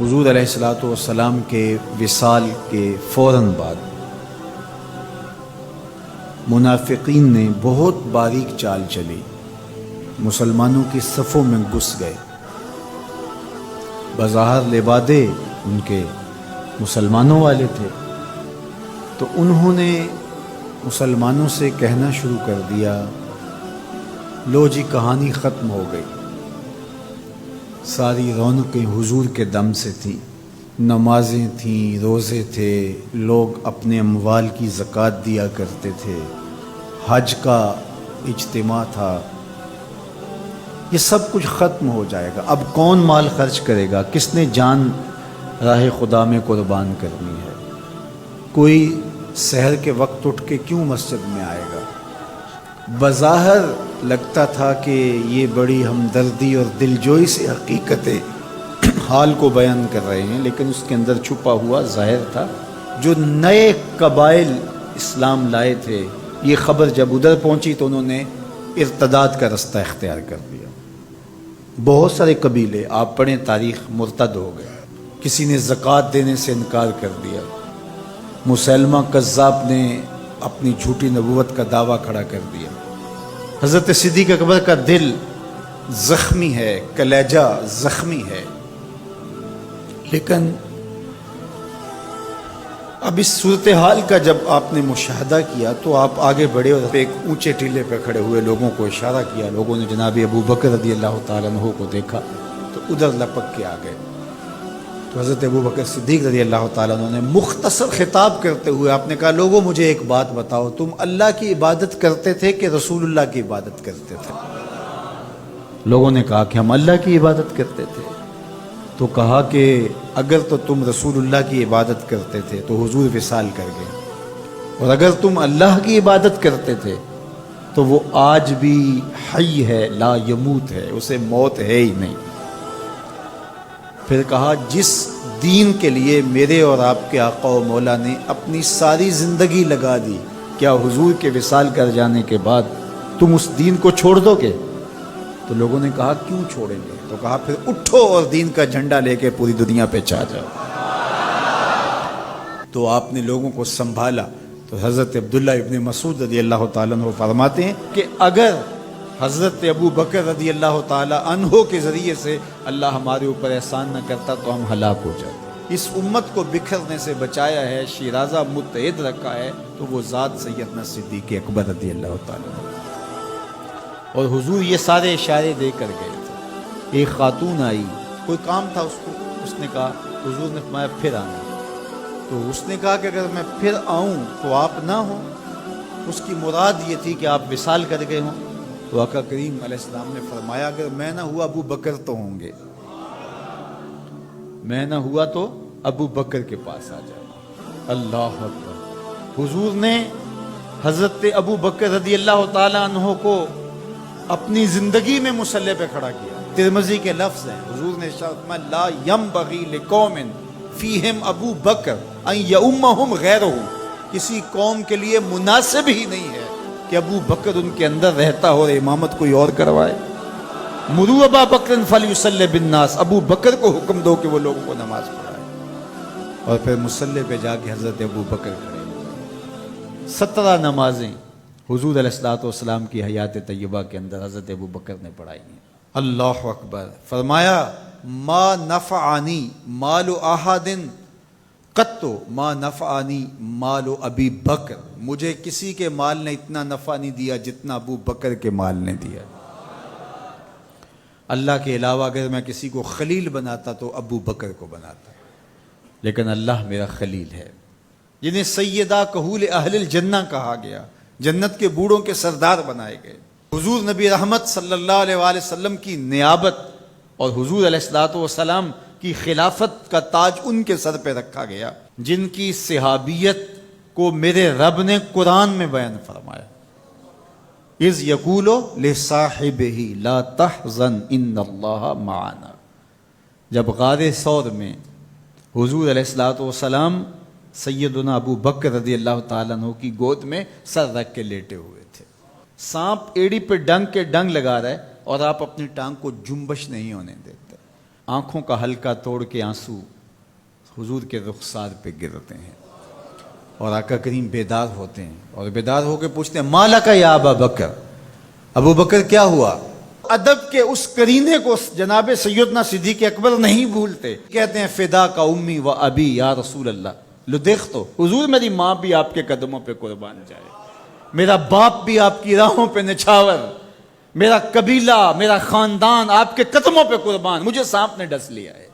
حضور علیہ الصلوۃ والسلام کے وصال کے فوراً بعد منافقین نے بہت باریک چال چلی، مسلمانوں کی صفوں میں گھس گئے۔ بظاہر لبادے ان کے مسلمانوں والے تھے، تو انہوں نے مسلمانوں سے کہنا شروع کر دیا، لو جی کہانی ختم ہو گئی، ساری رونقیں حضور کے دم سے تھیں، نمازیں تھیں، روزے تھے، لوگ اپنے اموال کی زکوٰۃ دیا کرتے تھے، حج کا اجتماع تھا، یہ سب کچھ ختم ہو جائے گا۔ اب کون مال خرچ کرے گا؟ کس نے جان راہ خدا میں قربان کرنی ہے؟ کوئی سحر کے وقت اٹھ کے کیوں مسجد میں آئے گا؟ بظاہر لگتا تھا کہ یہ بڑی ہمدردی اور دلجوئی سے حقیقت حال کو بیان کر رہے ہیں، لیکن اس کے اندر چھپا ہوا ظاہر تھا۔ جو نئے قبائل اسلام لائے تھے، یہ خبر جب ادھر پہنچی تو انہوں نے ارتداد کا رستہ اختیار کر لیا۔ بہت سارے قبیلے، آپ پڑھیں تاریخ، مرتد ہو گئے۔ کسی نے زکوٰۃ دینے سے انکار کر دیا، مسلمہ کذاب نے اپنی جھوٹی نبوت کا دعویٰ کھڑا کر دیا۔ حضرت صدیق اکبر کا دل زخمی ہے، کلیجہ زخمی ہے، لیکن اب اس صورتحال کا جب آپ نے مشاہدہ کیا تو آپ آگے بڑھے اور ایک اونچے ٹیلے پہ کھڑے ہوئے لوگوں کو اشارہ کیا۔ لوگوں نے جناب ابو بکر رضی اللہ تعالیٰ عنہ کو دیکھا تو ادھر لپک کے آ گئے۔ تو حضرت ابو بکر صدیق رضی اللہ تعالیٰ عنہ نے مختصر خطاب کرتے ہوئے آپ نے کہا، لوگوں مجھے ایک بات بتاؤ، تم اللہ کی عبادت کرتے تھے کہ رسول اللہ کی عبادت کرتے تھے؟ لوگوں نے کہا کہ ہم اللہ کی عبادت کرتے تھے۔ تو کہا کہ اگر تو تم رسول اللہ کی عبادت کرتے تھے تو حضور وصال کر گئے، اور اگر تم اللہ کی عبادت کرتے تھے تو وہ آج بھی حی ہے، لا یموت ہے، اسے موت ہے ہی نہیں۔ پھر کہا، جس دین کے لیے میرے اور آپ کے آقا و مولا نے اپنی ساری زندگی لگا دی، کیا حضور کے وصال کر جانے کے بعد تم اس دین کو چھوڑ دو گے؟ تو لوگوں نے کہا، کیوں چھوڑیں گے؟ تو کہا، پھر اٹھو اور دین کا جھنڈا لے کے پوری دنیا پہ چھا جاؤ۔ تو آپ نے لوگوں کو سنبھالا۔ تو حضرت عبداللہ ابن مسعود رضی اللہ تعالیٰ عنہ فرماتے ہیں کہ اگر حضرت ابو بکر رضی اللہ تعالیٰ عنہ کے ذریعے سے اللہ ہمارے اوپر احسان نہ کرتا تو ہم ہلاک ہو جاتے۔ اس امت کو بکھرنے سے بچایا ہے، شیرازہ متحد رکھا ہے، تو وہ ذات سیدنا صدیق اکبر رضی اللہ تعالیٰ عنہ۔ اور حضور یہ سارے اشارے دے کر گئے تھے۔ ایک خاتون آئی، کوئی کام تھا اس کو، اس نے کہا، حضور نے فرمایا پھر آنا۔ تو اس نے کہا کہ اگر میں پھر آؤں تو آپ نہ ہوں۔ اس کی مراد یہ تھی کہ آپ وصال کر گئے ہوں۔ تو آقا کریم علیہ السلام نے فرمایا، اگر میں نہ ہوا ابو بکر تو ہوں گے، میں نہ ہوا تو ابو بکر کے پاس آ جائے۔ اللہ اکبر۔ حضور نے حضرت ابو بکر رضی اللہ تعالیٰ عنہ کو اپنی زندگی میں مصلی پہ کھڑا کیا۔ ترمذی کے لفظ ہیں، حضور نے فرمایا، لا ینبغی لقوم فیہم ابو بکر ان یؤمہم غیرہ، کسی قوم کے لیے مناسب ہی نہیں ہے کہ ابو بکر ان کے اندر رہتا ہو اور امامت کوئی اور کروائے۔ مروا ابا بکر فلیصلی بالناس، ابو بکر کو حکم دو کہ وہ لوگوں کو نماز پڑھائے۔ اور پھر مصلی پہ جا کے حضرت ابو بکر کھڑے ہوئے۔ 17 نمازیں حضور علیہ الصلوۃ والسلام کی حیات طیبہ کے اندر حضرت ابو بکر نے پڑھائی ہیں۔ اللہ اکبر۔ فرمایا، ما نفعنی مال احد قط ما نفعنی مال ابی بکر، مجھے کسی کے مال نے اتنا نفع نہیں دیا جتنا ابو بکر کے مال نے دیا۔ اللہ کے علاوہ اگر میں کسی کو خلیل بناتا تو ابو بکر کو بناتا، لیکن اللہ میرا خلیل ہے، جنہیں سیدہ کہول اہل الجنہ کہا گیا، جنت کے بوڑھوں کے سردار بنائے گئے۔ حضور نبی رحمت صلی اللہ علیہ وآلہ وسلم کی نیابت اور حضور علیہ الصلوۃ والسلام کی خلافت کا تاج ان کے سر پہ رکھا گیا، جن کی صحابیت کو میرے رب نے قرآن میں بیان فرمایا، اذ یقول لصاحبہ لا تحزن ان اللہ معنا۔ جب غار ثور میں حضور علیہ الصلوۃ والسلام سیدنا ابو بکر رضی اللہ تعالیٰ عنہ کی گود میں سر رکھ کے لیٹے ہوئے تھے، سانپ ایڑی پہ ڈنگ کے ڈنگ لگا رہا ہے اور آپ اپنی ٹانگ کو جنبش نہیں ہونے دیتے۔ آنکھوں کا حلقہ توڑ کے آنسو حضور کے رخسار پہ گرتے ہیں، اور آقا کریم بیدار ہوتے ہیں، اور بیدار ہو کے پوچھتے ہیں مالک یا ابا بکر، ابو بکر کیا ہوا؟ ادب کے اس کرینے کو جناب سیدنا صدیق اکبر نہیں بھولتے، کہتے ہیں فدا کا امی و ابی یا رسول اللہ، لو دیکھ تو حضور میری ماں بھی آپ کے قدموں پہ قربان جائے، میرا باپ بھی آپ کی راہوں پہ نچھاور، میرا قبیلہ میرا خاندان آپ کے قدموں پہ قربان، مجھے سانپ نے ڈس لیا ہے۔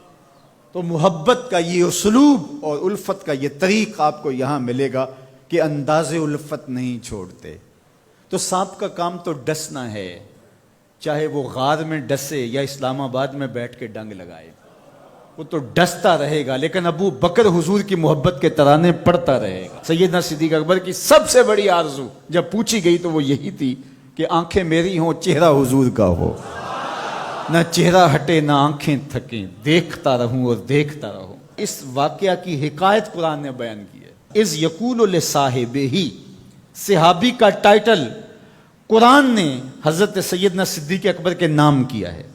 تو محبت کا یہ اسلوب اور الفت کا یہ طریق آپ کو یہاں ملے گا کہ انداز الفت نہیں چھوڑتے۔ تو سانپ کا کام تو ڈسنا ہے، چاہے وہ غار میں ڈسے یا اسلام آباد میں بیٹھ کے ڈنگ لگائے، وہ تو ڈستا رہے گا، لیکن ابو بکر حضور کی محبت کے ترانے پڑھتا رہے گا۔ سیدنا صدیق اکبر کی سب سے بڑی آرزو جب پوچھی گئی تو وہ یہی تھی کہ آنکھیں میری ہوں، چہرہ حضور کا ہو، نہ چہرہ ہٹے نہ آنکھیں تھکیں، دیکھتا رہوں اور دیکھتا رہوں۔ اس واقعہ کی حکایت قرآن نے بیان کی ہے۔ اذ یقول لصاحبہ، صحابی کا ٹائٹل قرآن نے حضرت سیدنا صدیق اکبر کے نام کیا ہے،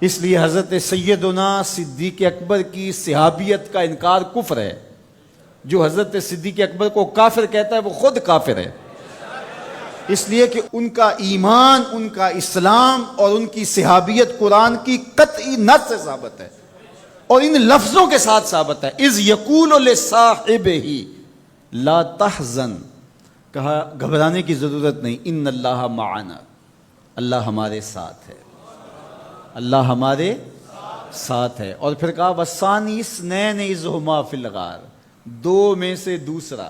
اس لیے حضرت سیدنا صدیق اکبر کی صحابیت کا انکار کفر ہے۔ جو حضرت صدیق اکبر کو کافر کہتا ہے وہ خود کافر ہے، اس لیے کہ ان کا ایمان، ان کا اسلام اور ان کی صحابیت قرآن کی قطعی نص سے ثابت ہے، اور ان لفظوں کے ساتھ ثابت ہے۔ اذ یقول لصاحبہ لا تحزن، کہا گھبرانے کی ضرورت نہیں، ان اللہ معنا، اللہ ہمارے ساتھ ہے، اللہ ہمارے ساتھ ہے۔ اور پھر کہا وَالثَّانِي اثْنَيْنِ اذْ هُمَا فِي الْغَارِ، دو میں سے دوسرا،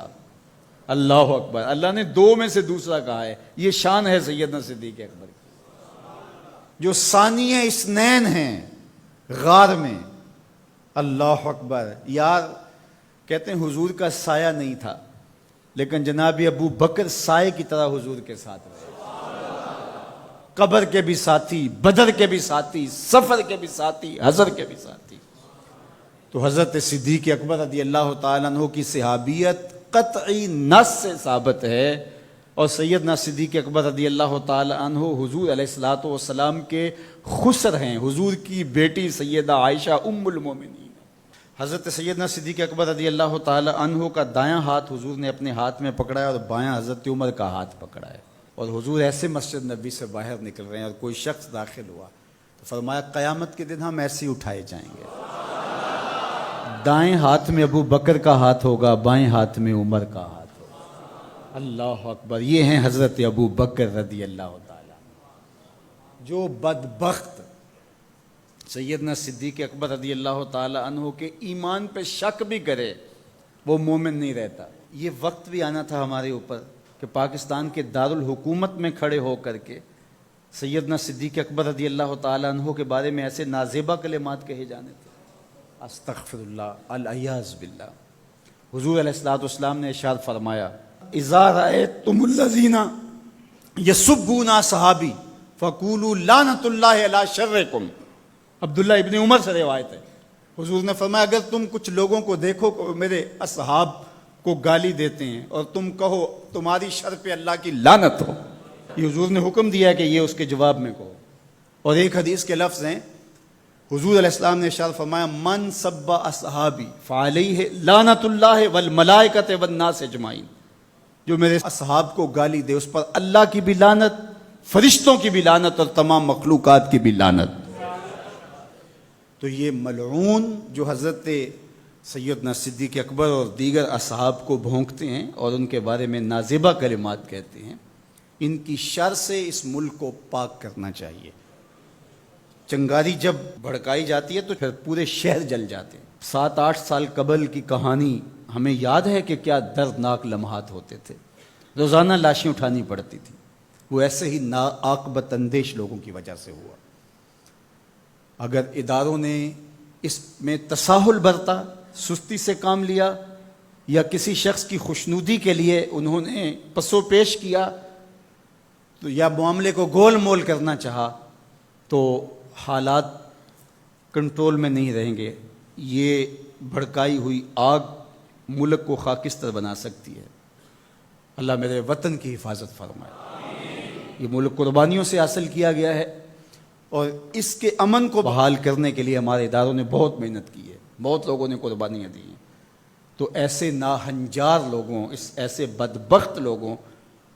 اللہ اکبر، اللہ نے دو میں سے دوسرا کہا ہے۔ یہ شان ہے سیدنا صدیق اکبر کی، جو ثانی اثنین ہیں غار میں، اللہ اکبر۔ یار کہتے ہیں حضور کا سایہ نہیں تھا، لیکن جناب ابو بکر سائے کی طرح حضور کے ساتھ رہے، قبر کے بھی ساتھی، بدر کے بھی ساتھی، سفر کے بھی ساتھی، حضر کے بھی ساتھی۔ تو حضرت صدیق اکبر رضی اللہ تعالیٰ عنہ کی صحابیت قطعی نص سے ثابت ہے، اور سیدنا صدیق اکبر رضی اللہ تعالیٰ عنہ حضور علیہ الصلوۃ والسلام کے خسر ہیں، حضور کی بیٹی سیدہ عائشہ ام المومنین۔ حضرت سیدنا صدیق اکبر رضی اللہ تعالیٰ عنہ کا دایاں ہاتھ حضور نے اپنے ہاتھ میں پکڑا ہے، اور بایاں حضرت عمر کا ہاتھ پکڑا ہے، اور حضور ایسے مسجد نبی سے باہر نکل رہے ہیں، اور کوئی شخص داخل ہوا تو فرمایا قیامت کے دن ہم ایسے ہی اٹھائے جائیں گے، دائیں ہاتھ میں ابو بکر کا ہاتھ ہوگا، بائیں ہاتھ میں عمر کا ہاتھ ہوگا۔ اللہ اکبر، یہ ہیں حضرت ابو بکر رضی اللہ تعالیٰ۔ جو بدبخت سیدنا صدیق اکبر رضی اللہ تعالیٰ عنہ کے ایمان پہ شک بھی کرے وہ مومن نہیں رہتا۔ یہ وقت بھی آنا تھا ہمارے اوپر کہ پاکستان کے دارالحکومت میں کھڑے ہو کر کے سیدنا صدیق اکبر رضی اللہ تعالیٰ عنہ کے بارے میں ایسے نازیبہ کلمات کہے جانے تھے، استغفر اللہ، العیاذ باللہ۔ حضور علیہ الصلوۃ والسلام نے ارشاد فرمایا اذا رأیتم الذین یسبون صحابی فقولوا لعنۃ اللہ علی شرکم۔ عبداللہ ابن عمر سے روایت ہے، حضور نے فرمایا اگر تم کچھ لوگوں کو دیکھو کہ میرے اصحاب کو گالی دیتے ہیں اور تم کہو تمہاری شر پہ اللہ کی لعنت ہو، یہ حضور نے حکم دیا ہے کہ یہ اس کے جواب میں کہو۔ اور ایک حدیث کے لفظ ہیں، حضور علیہ السلام نے ارشاد فرمایا من سب اصحابی فعلیہ لعنت اللہ والملائکۃ والناس اجمعین، جو میرے اصحاب کو گالی دے اس پر اللہ کی بھی لعنت، فرشتوں کی بھی لعنت، اور تمام مخلوقات کی بھی لعنت۔ تو یہ ملعون جو حضرت سیدنا صدیق اکبر اور دیگر اصحاب کو بھونکتے ہیں اور ان کے بارے میں نازیبہ کلمات کہتے ہیں، ان کی شر سے اس ملک کو پاک کرنا چاہیے۔ چنگاری جب بھڑکائی جاتی ہے تو پھر پورے شہر جل جاتے ہیں۔ 7-8 سال قبل کی کہانی ہمیں یاد ہے کہ کیا دردناک لمحات ہوتے تھے، روزانہ لاشیں اٹھانی پڑتی تھی، وہ ایسے ہی ناعاقبت اندیش لوگوں کی وجہ سے ہوا۔ اگر اداروں نے اس میں تساہل برتا، سستی سے کام لیا، یا کسی شخص کی خوشنودی کے لیے انہوں نے پسو پیش کیا تو یا معاملے کو گول مول کرنا چاہا تو حالات کنٹرول میں نہیں رہیں گے۔ یہ بھڑکائی ہوئی آگ ملک کو خاکستر بنا سکتی ہے۔ اللہ میرے وطن کی حفاظت فرمائے۔ یہ ملک قربانیوں سے حاصل کیا گیا ہے، اور اس کے امن کو بحال کرنے کے لیے ہمارے اداروں نے بہت محنت کی ہے، بہت لوگوں نے قربانیاں دی ہیں۔ تو ایسے ناہنجار لوگوں، ایسے بدبخت لوگوں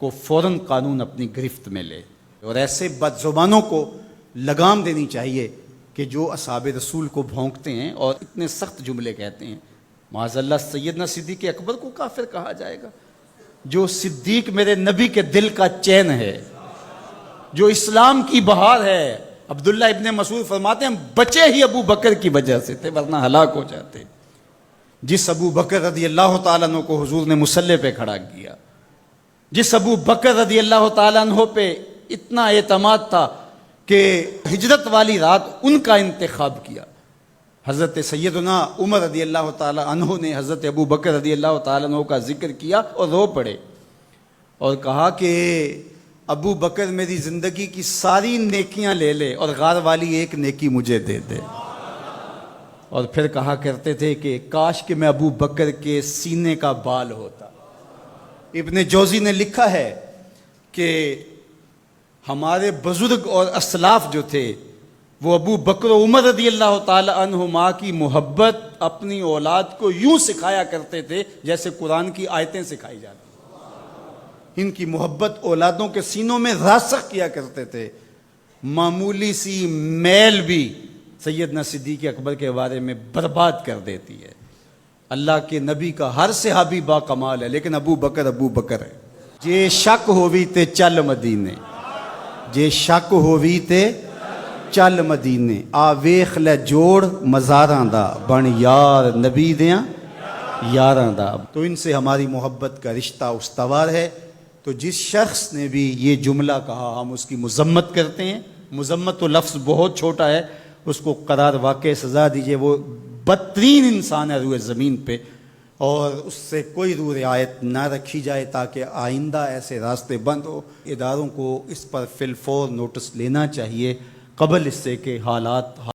کو فوراً قانون اپنی گرفت میں لے، اور ایسے بد زبانوں کو لگام دینی چاہیے کہ جو اصحاب رسول کو بھونکتے ہیں اور اتنے سخت جملے کہتے ہیں۔ معاذ اللہ سیدنا صدیق اکبر کو کافر کہا جائے گا؟ جو صدیق میرے نبی کے دل کا چین ہے، جو اسلام کی بہار ہے۔ عبداللہ ابن مسعود فرماتے ہیں ہم بچے ہی ابو بکر کی وجہ سے تھے، ورنہ ہلاک ہو جاتے۔ جس ابو بکر رضی اللہ تعالیٰ عنہ کو حضور نے مصلی پہ کھڑا کیا، جس ابو بکر رضی اللہ تعالیٰ عنہ پہ اتنا اعتماد تھا کہ ہجرت والی رات ان کا انتخاب کیا۔ حضرت سیدنا عمر رضی اللہ تعالیٰ عنہ نے حضرت ابو بکر رضی اللہ تعالیٰ عنہ کا ذکر کیا اور رو پڑے اور کہا کہ ابو بکر میری زندگی کی ساری نیکیاں لے لے اور غار والی ایک نیکی مجھے دے دے۔ اور پھر کہا کرتے تھے کہ کاش کہ میں ابو بکر کے سینے کا بال ہوتا۔ ابن جوزی نے لکھا ہے کہ ہمارے بزرگ اور اسلاف جو تھے وہ ابو بکر و عمر رضی اللہ تعالی عنہما کی محبت اپنی اولاد کو یوں سکھایا کرتے تھے جیسے قرآن کی آیتیں سکھائی جاتی۔ ان کی محبت اولادوں کے سینوں میں راسخ کیا کرتے تھے۔ معمولی سی میل بھی سیدنا صدیق اکبر کے بارے میں برباد کر دیتی ہے۔ اللہ کے نبی کا ہر صحابی با کمال ہے، لیکن ابو بکر ہے۔ جے شک ہووی تے چل مدینے، جے شک ہووی تے چل مدینے، آ ویخ لے جوڑ مزاراں دا، بن یار نبی دیاں یاراں دا۔ تو ان سے ہماری محبت کا رشتہ استوار ہے۔ تو جس شخص نے بھی یہ جملہ کہا ہم اس کی مذمت کرتے ہیں۔ مذمت تو لفظ بہت چھوٹا ہے، اس کو قرار واقع سزا دیجئے۔ وہ بدترین انسان ہے روئے زمین پہ، اور اس سے کوئی روح رعایت نہ رکھی جائے تاکہ آئندہ ایسے راستے بند ہو۔ اداروں کو اس پر فی الفور نوٹس لینا چاہیے قبل اس سے کہ حالات